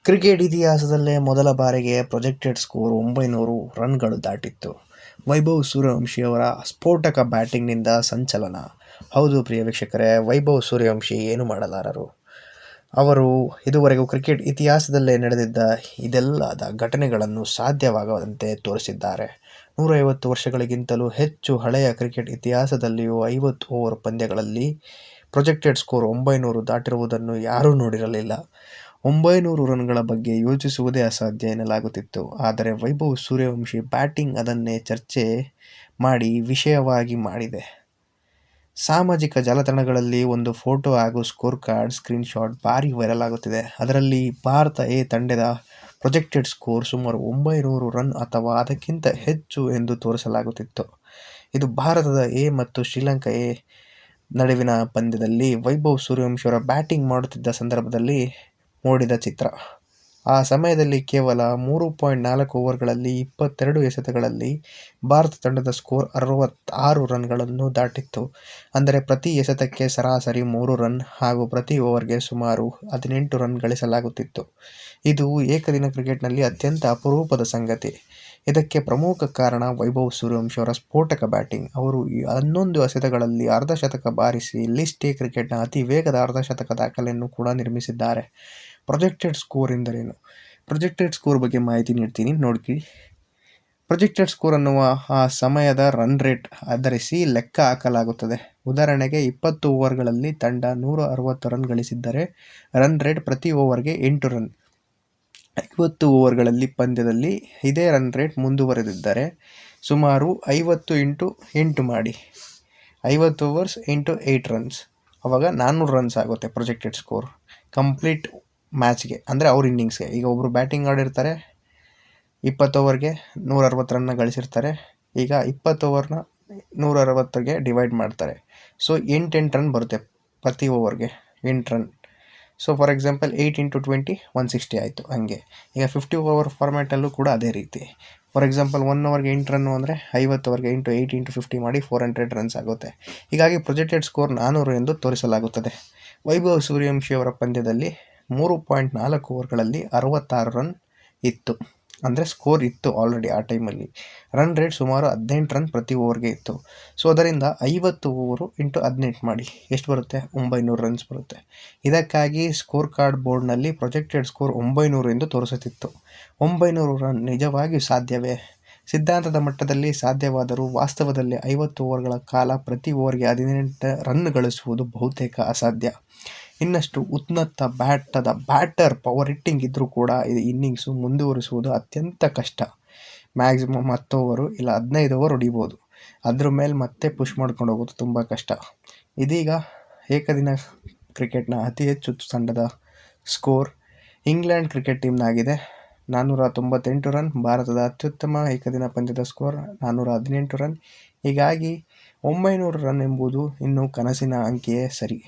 Cricket ಇತಿಹಾಸದಲ್ಲೇ ಮೊದಲ ಬಾರಿಗೆ ಪ್ರೊಜೆಕ್ಟೆಡ್ ಸ್ಕೋರ್ 900 ರನ್ಗಳು ದಾಟಿತ್ತು. ವೈಭವ್ ಸೂರ್ಯವಂಶಿಯವರ ಸ್ಫೋಟಕ ಬ್ಯಾಟಿಂಗ್ನಿಂದ ಸಂಚಲನ. ಹೌದು ಪ್ರಿಯ ವೀಕ್ಷಕರೇ, ವೈಭವ್ ಸೂರ್ಯವಂಶಿ ಏನು ಮಾಡಲಾರರು. ಅವರು ಇದುವರೆಗೂ ಕ್ರಿಕೆಟ್ ಇತಿಹಾಸದಲ್ಲೇ ನಡೆದಿದ್ದ ಇದೆಲ್ಲದ ಘಟನೆಗಳನ್ನು ಸಾಧ್ಯವಾಗದಂತೆ ತೋರಿಸಿದ್ದಾರೆ. 150 ವರ್ಷಗಳಿಗಿಂತಲೂ ಹೆಚ್ಚು ಹಳೆಯ ಕ್ರಿಕೆಟ್ ಇತಿಹಾಸದಲ್ಲಿಯೂ 50 ಓವರ್ ಪಂದ್ಯಗಳಲ್ಲಿ ಪ್ರೊಜೆಕ್ಟೆಡ್ ಸ್ಕೋರ್ 900 ದಾಟಿರುವುದನ್ನು ಯಾರೂ ನೋಡಿರಲಿಲ್ಲ. 900 ರನ್ಗಳ ಬಗ್ಗೆ ಯೋಚಿಸುವುದೇ ಅಸಾಧ್ಯ ಎನ್ನಲಾಗುತ್ತಿತ್ತು. ಆದರೆ ವೈಭವ್ ಸೂರ್ಯವಂಶಿ ಬ್ಯಾಟಿಂಗ್ ಅದನ್ನೇ ಚರ್ಚೆ ಮಾಡಿ ವಿಷಯವಾಗಿ ಮಾಡಿದೆ. ಸಾಮಾಜಿಕ ಜಾಲತಾಣಗಳಲ್ಲಿ ಒಂದು ಫೋಟೋ ಹಾಗೂ ಸ್ಕೋರ್ ಕಾರ್ಡ್ ಸ್ಕ್ರೀನ್ಶಾಟ್ ಭಾರೀ ವೈರಲ್ ಆಗುತ್ತಿದೆ. ಅದರಲ್ಲಿ ಭಾರತ ಎ ತಂಡದ ಪ್ರೊಜೆಕ್ಟೆಡ್ ಸ್ಕೋರ್ ಸುಮಾರು 900 ರನ್ ಅಥವಾ ಅದಕ್ಕಿಂತ ಹೆಚ್ಚು ಎಂದು ತೋರಿಸಲಾಗುತ್ತಿತ್ತು. ಇದು ಭಾರತದ ಎ ಮತ್ತು ಶ್ರೀಲಂಕಾ ಎ ನಡುವಿನ ಪಂದ್ಯದಲ್ಲಿ ವೈಭವ್ ಸೂರ್ಯವಂಶಿಯವರು ಬ್ಯಾಟಿಂಗ್ ಮಾಡುತ್ತಿದ್ದ ಸಂದರ್ಭದಲ್ಲಿ ಮೂಡಿದ ಚಿತ್ರ. ಆ ಸಮಯದಲ್ಲಿ ಕೇವಲ 3.4 ಓವರ್ಗಳಲ್ಲಿ 22 ಎಸೆತಗಳಲ್ಲಿ ಭಾರತ ತಂಡದ ಸ್ಕೋರ್ 66 ರನ್ಗಳನ್ನು ದಾಟಿತ್ತು. ಅಂದರೆ ಪ್ರತಿ ಎಸೆತಕ್ಕೆ ಸರಾಸರಿ 3 ರನ್ ಹಾಗೂ ಪ್ರತಿ ಓವರ್ಗೆ ಸುಮಾರು 18 ರನ್ ಗಳಿಸಲಾಗುತ್ತಿತ್ತು. ಇದು ಏಕದಿನ ಕ್ರಿಕೆಟ್ನಲ್ಲಿ ಅತ್ಯಂತ ಅಪರೂಪದ ಸಂಗತಿ. ಇದಕ್ಕೆ ಪ್ರಮುಖ ಕಾರಣ ವೈಭವ್ ಸೂರ್ಯವಂಶಿಯವರ ಸ್ಫೋಟಕ ಬ್ಯಾಟಿಂಗ್. ಅವರು 11 ಎಸೆತಗಳಲ್ಲಿ ಅರ್ಧಶತಕ ಬಾರಿಸಿ ಲಿಸ್ಟ್ ಎ ಕ್ರಿಕೆಟ್ನ ಅತಿ ವೇಗದ ಅರ್ಧಶತಕ ದಾಖಲೆಯನ್ನು ಕೂಡ ನಿರ್ಮಿಸಿದ್ದಾರೆ. ಪ್ರೊಜೆಕ್ಟೆಡ್ ಸ್ಕೋರ್ ಎಂದರೇನು? ಪ್ರೊಜೆಕ್ಟೆಡ್ ಸ್ಕೋರ್ ಬಗ್ಗೆ ಮಾಹಿತಿ ನೀಡ್ತೀನಿ, ನೋಡಿ. ಪ್ರೊಜೆಕ್ಟೆಡ್ ಸ್ಕೋರ್ ಅನ್ನುವ ಆ ಸಮಯದ ರನ್ ರೇಟ್ ಆಧರಿಸಿ ಲೆಕ್ಕ ಹಾಕಲಾಗುತ್ತದೆ. ಉದಾಹರಣೆಗೆ 20 ಓವರ್ಗಳಲ್ಲಿ ತಂಡ 160 ರನ್ ಗಳಿಸಿದ್ದರೆ ರನ್ ರೇಟ್ ಪ್ರತಿ ಓವರ್ಗೆ 8 ರನ್. 50 ಓವರ್ಗಳಲ್ಲಿ ಪಂದ್ಯದಲ್ಲಿ ಇದೇ ರನ್ ರೇಟ್ ಮುಂದುವರೆದಿದ್ದರೆ ಸುಮಾರು 50 ಇಂಟು 8 ಮಾಡಿ, 50 ಓವರ್ಸ್ ಇಂಟು 8 ರನ್ಸ್, ಅವಾಗ 400 ರನ್ಸ್ ಆಗುತ್ತೆ ಪ್ರೊಜೆಕ್ಟೆಡ್ ಸ್ಕೋರ್ ಕಂಪ್ಲೀಟ್ ಮ್ಯಾಚ್ಗೆ, ಅಂದರೆ ಅವ್ರ ಇನ್ನಿಂಗ್ಸ್ಗೆ. ಈಗ ಒಬ್ಬರು ಬ್ಯಾಟಿಂಗ್ ಆಡಿರ್ತಾರೆ, 20 ಓವರ್ಗೆ 160 ರನ್ನ ಗಳಿಸಿರ್ತಾರೆ. ಈಗ 20 ಓವರ್ನ 160ಗೆ ಡಿವೈಡ್ ಮಾಡ್ತಾರೆ. ಸೊ 8 ರನ್ ಬರುತ್ತೆ ಪ್ರತಿ ಓವರ್ಗೆ, 8 run. So for example 8 into 20 160 ಆಯಿತು. ಹಂಗೆ ಈಗ 50 ಓವರ್ ಫಾರ್ಮ್ಯಾಟಲ್ಲೂ ಕೂಡ ಅದೇ ರೀತಿ. ಫಾರ್ ಎಕ್ಸಾಂಪಲ್ 1 ಓವರ್ಗೆ 8 ರನ್ನು ಅಂದರೆ 50 ಓವರ್ಗೆ 8 ಇಂಟು 50 ಮಾಡಿ 400 ರನ್ಸ್ ಆಗುತ್ತೆ. ಹೀಗಾಗಿ ಪ್ರೊಜೆಕ್ಟೆಡ್ ಸ್ಕೋರ್ 400 ಎಂದು ತೋರಿಸಲಾಗುತ್ತದೆ. ವೈಭವ್ ಸೂರ್ಯವಂಶಿಯವರ ಪಂದ್ಯದಲ್ಲಿ 3.4 ಓವರ್ಗಳಲ್ಲಿ 66 ರನ್ ಇತ್ತು. ಅಂದರೆ ಸ್ಕೋರ್ ಇತ್ತು ಆಲ್ರೆಡಿ ಆ ಟೈಮಲ್ಲಿ. ರನ್ ರೇಟ್ ಸುಮಾರು 18 ರನ್ ಪ್ರತಿ ಓವರ್ಗೆ ಇತ್ತು. ಸೊ ಅದರಿಂದ 50 ಓವರು ಇಂಟು 18 ಮಾಡಿ ಎಷ್ಟು ಬರುತ್ತೆ? 900 ರನ್ಸ್ ಬರುತ್ತೆ. ಇದಕ್ಕಾಗಿ ಸ್ಕೋರ್ ಕಾರ್ಡ್ ಬೋರ್ಡ್ನಲ್ಲಿ ಪ್ರೊಜೆಕ್ಟೆಡ್ ಸ್ಕೋರ್ 900 ಎಂದು ತೋರಿಸುತ್ತಿತ್ತು. 900 ರನ್ ನಿಜವಾಗಿಯೂ ಸಾಧ್ಯವೇ? ಸಿದ್ಧಾಂತದ ಮಟ್ಟದಲ್ಲಿ ಸಾಧ್ಯವಾದರೂ ವಾಸ್ತವದಲ್ಲಿ 50 ಓವರ್ಗಳ ಕಾಲ ಪ್ರತಿ ಓವರ್ಗೆ 18 ರನ್ ಗಳಿಸುವುದು ಬಹುತೇಕ ಅಸಾಧ್ಯ. ಇನ್ನಷ್ಟು ಉನ್ನತ ಬ್ಯಾಟರ್ ಪವರ್ ಹಿಟ್ಟಿಂಗ್ ಇದ್ದರೂ ಕೂಡ ಇದು ಇನ್ನಿಂಗ್ಸು ಮುಂದುವರಿಸುವುದು ಅತ್ಯಂತ ಕಷ್ಟ. ಮ್ಯಾಕ್ಸಿಮಮ್ 10 ಓವರು ಇಲ್ಲ 15 ಓವರ್ ಹೊಡಿಬೋದು. ಅದ್ರ ಮೇಲೆ ಮತ್ತೆ ಪುಷ್ ಮಾಡ್ಕೊಂಡು ಹೋಗೋದು ತುಂಬ ಕಷ್ಟ. ಇದೀಗ ಏಕದಿನ ಕ್ರಿಕೆಟ್ನ ಅತಿ ಹೆಚ್ಚು ತಂಡದ ಸ್ಕೋರ್ ಇಂಗ್ಲೆಂಡ್ ಕ್ರಿಕೆಟ್ ಟೀಮ್ನಾಗಿದೆ, 498 ರನ್. ಭಾರತದ ಅತ್ಯುತ್ತಮ ಏಕದಿನ ಪಂದ್ಯದ ಸ್ಕೋರ್ 418 ರನ್. ಹೀಗಾಗಿ 900 ರನ್ ಎಂಬುದು ಇನ್ನೂ ಕನಸಿನ ಅಂಕೆಯೇ ಸರಿ.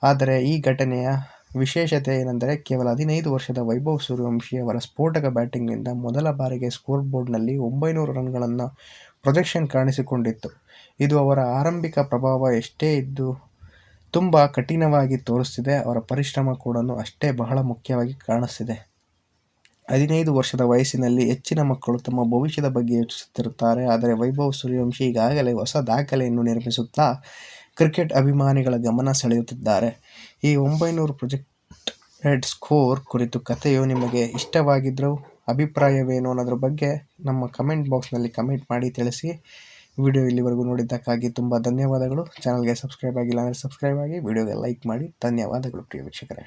ಆದರೆ ಈ ಘಟನೆಯ ವಿಶೇಷತೆ ಏನೆಂದರೆ ಕೇವಲ 15 ವರ್ಷದ ವೈಭವ್ ಸೂರ್ಯವಂಶಿ ಅವರ ಸ್ಫೋಟಕ ಬ್ಯಾಟಿಂಗ್ನಿಂದ ಮೊದಲ ಬಾರಿಗೆ ಸ್ಕೋರ್ ಬೋರ್ಡ್ನಲ್ಲಿ 900 ರನ್ಗಳನ್ನು ಪ್ರೊಜೆಕ್ಷನ್ ಕಾಣಿಸಿಕೊಂಡಿತ್ತು. ಇದು ಅವರ ಆರಂಭಿಕ ಪ್ರಭಾವ ಎಷ್ಟೇ ಇದ್ದು ತುಂಬ ಕಠಿಣವಾಗಿ ತೋರಿಸ್ತಿದೆ. ಅವರ ಪರಿಶ್ರಮ ಕೂಡ ಅಷ್ಟೇ ಬಹಳ ಮುಖ್ಯವಾಗಿ ಕಾಣಿಸ್ತಿದೆ. 15 ವರ್ಷದ ವಯಸ್ಸಿನಲ್ಲಿ ಹೆಚ್ಚಿನ ಮಕ್ಕಳು ತಮ್ಮ ಭವಿಷ್ಯದ ಬಗ್ಗೆ ಯೋಚಿಸುತ್ತಿರುತ್ತಾರೆ. ಆದರೆ ವೈಭವ್ ಸೂರ್ಯವಂಶಿ ಈಗಾಗಲೇ ಹೊಸ ದಾಖಲೆಯನ್ನು ನಿರ್ಮಿಸುತ್ತಾ ಕ್ರಿಕೆಟ್ ಅಭಿಮಾನಿಗಳ ಗಮನ ಸೆಳೆಯುತ್ತಿದ್ದಾರೆ. ಈ 900 ಪ್ರೊಜೆಕ್ಟೆಡ್ ಸ್ಕೋರ್ ಕುರಿತು ಕಥೆಯು ನಿಮಗೆ ಇಷ್ಟವಾಗಿದ್ದರೂ ಅಭಿಪ್ರಾಯವೇನು ಅನ್ನೋದ್ರ ಬಗ್ಗೆ ನಮ್ಮ ಕಮೆಂಟ್ ಬಾಕ್ಸ್ನಲ್ಲಿ ಕಮೆಂಟ್ ಮಾಡಿ ತಿಳಿಸಿ. ವಿಡಿಯೋ ಇಲ್ಲಿವರೆಗೂ ನೋಡಿದ್ದಕ್ಕಾಗಿ ತುಂಬ ಧನ್ಯವಾದಗಳು. ಚಾನಲ್ಗೆ ಸಬ್ಸ್ಕ್ರೈಬ್ ಆಗಿಲ್ಲ ಅಂದರೆ ಸಬ್ಸ್ಕ್ರೈಬ್ ಆಗಿ, ವಿಡಿಯೋಗೆ ಲೈಕ್ ಮಾಡಿ. ಧನ್ಯವಾದಗಳು ಪ್ರಿಯ ವೀಕ್ಷಕರೇ.